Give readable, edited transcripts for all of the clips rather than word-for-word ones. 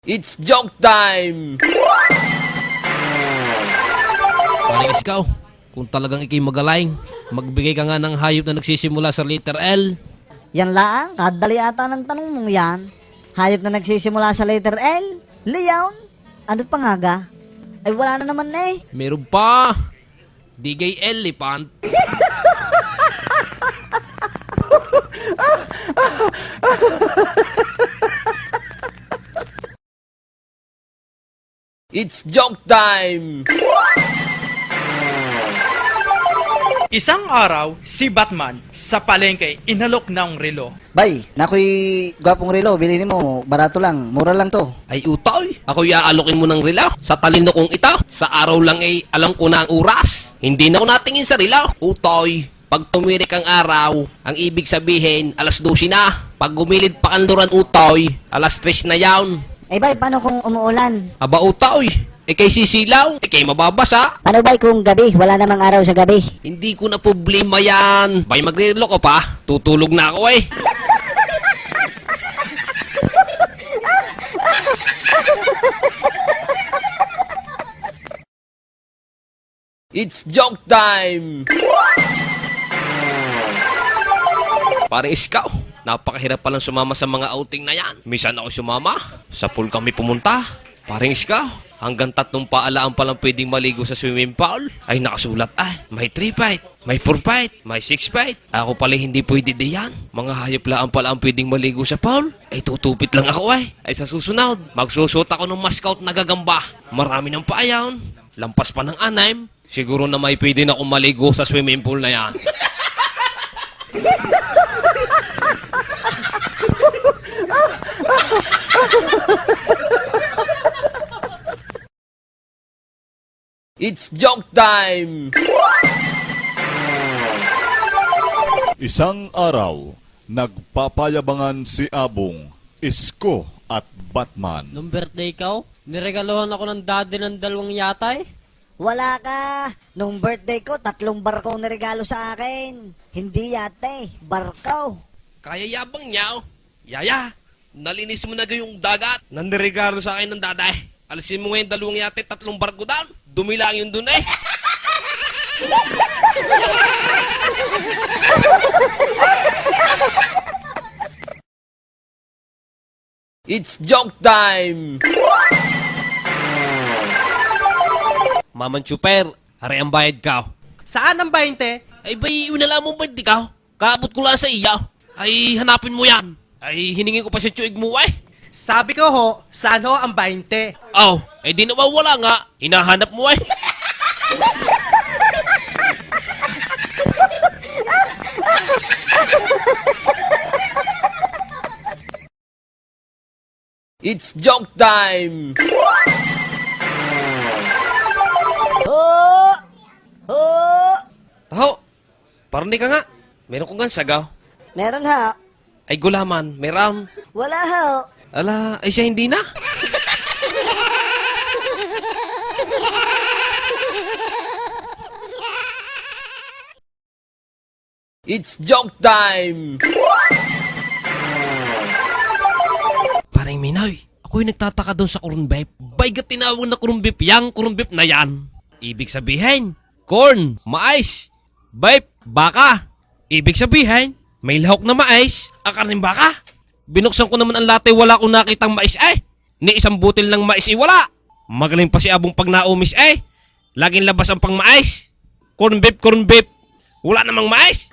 It's joke time! Paring ikaw, kung talagang ikay magaling, magbigay ka nga ng hayop na nagsisimula sa letter L. Yan lang, kadali ata ng tanong mong yan. Hayop na nagsisimula sa letter L? Leon? Ano pa nga ga? Ay wala na naman eh. Meron pa. Digay elephant. It's joke time! Isang araw, si Batman sa palengke inalok ng relo. Bay, nakoy gwapong relo, bilhin mo, barato lang, mura lang to. Ay utoy, ako iaalokin mo ng rila. Sa talino kong ito, sa araw lang ay alam ko na ang oras. Hindi na ako natingin sa rila. Utoy, pag tumirik ang araw, ang ibig sabihin, alas 12 na. Pag gumilid pa kanluran utoy, alas 3 na yawn. Eh bay, paano kung umuulan? Aba utoy, ikay sisilaw, ikay mababasa. Paano bay kung gabi, wala namang araw sa gabi? Hindi ko na problema yan. Bay, magrelo ko pa. Tutulog na ako eh. It's joke time! Pare iskaw, napakahirap palang sumama sa mga outing na yan. Minsan ako sumama, sa pool kami pumunta. Paring iskaw, hanggang 3 paalaan palang pwedeng maligo sa swimming pool. Ay nakasulat may 3 feet, may 4 feet, may 6 feet. Ako pala hindi pwede diyan. Mga hayop lang pala ang pwedeng maligo sa pool. Ay tutupit lang ako eh. Ay sa susunod, magsusot ako ng mascot na gagamba. Marami ng paayaw, lampas pa ng 6. Siguro na may pwede na akong maligo sa swimming pool na yan. It's joke time! Isang araw, nagpapayabangan si Abong, Isko at Batman. Nung birthday ko, niregaluhan ako ng daddy ng 2 yatay. Wala ka. Nung birthday ko, 3 barko na regalo sa akin. Hindi yate, barko. Kaya yabang niya. Yaya, nalinis mo na yung dagat. Nandiregalo sa akin ng daday. Alisin mo ngayon 2 yate, 3 barko down. Dumi lang yun dun eh. It's joke time! Maman Chuper, hari ang bayad ka. Saan ang 20? Ay bay, unala mo ba di ka? Kaabot ko lang sa iya. Ay hanapin mo yan. Ay hiningi ko pa sa tsuig mo eh. Sabi ko ho, saan ho ang 20? Oh, ay di nawawala nga. Hinahanap mo eh. It's joke time! Oh! Oh! Taho, parang di ka nga. Meron ko nga sagaw. Meron ha. Ay gulaman, meron. Wala ha. Ala, ay siya hindi na. It's joke time! Parang Minoy, ako'y nagtataka doon sa corn beef. Baygat tinawag na corn beef na yan. Ibig sabihin, corn, mais, beef, baka. Ibig sabihin, may lahok na mais, ang karning baka. Binuksan ko naman ang latte, wala akong nakitang mais eh. Ni isang butil ng mais wala. Magaling pa si Abong pag naumis eh. Laging labas ang pang mais. Corn beef. Wala namang mais.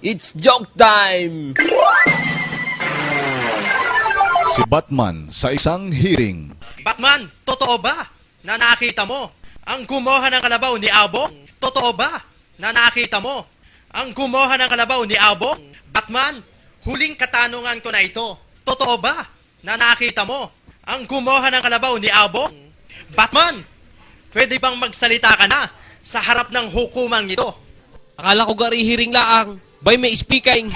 It's joke time! Si Batman sa isang hearing. Batman, totoo ba na nakita mo ang kumuha ng kalabaw ni Abong? Totoo ba na nakita mo ang kumuha ng kalabaw ni Abong? Batman, huling katanungan ko na ito. Totoo ba na nakita mo ang kumuha ng kalabaw ni Abong? Batman, pwede bang magsalita ka na sa harap ng hukumang ito? Akala ko gari hiring laang. Bay may speaking.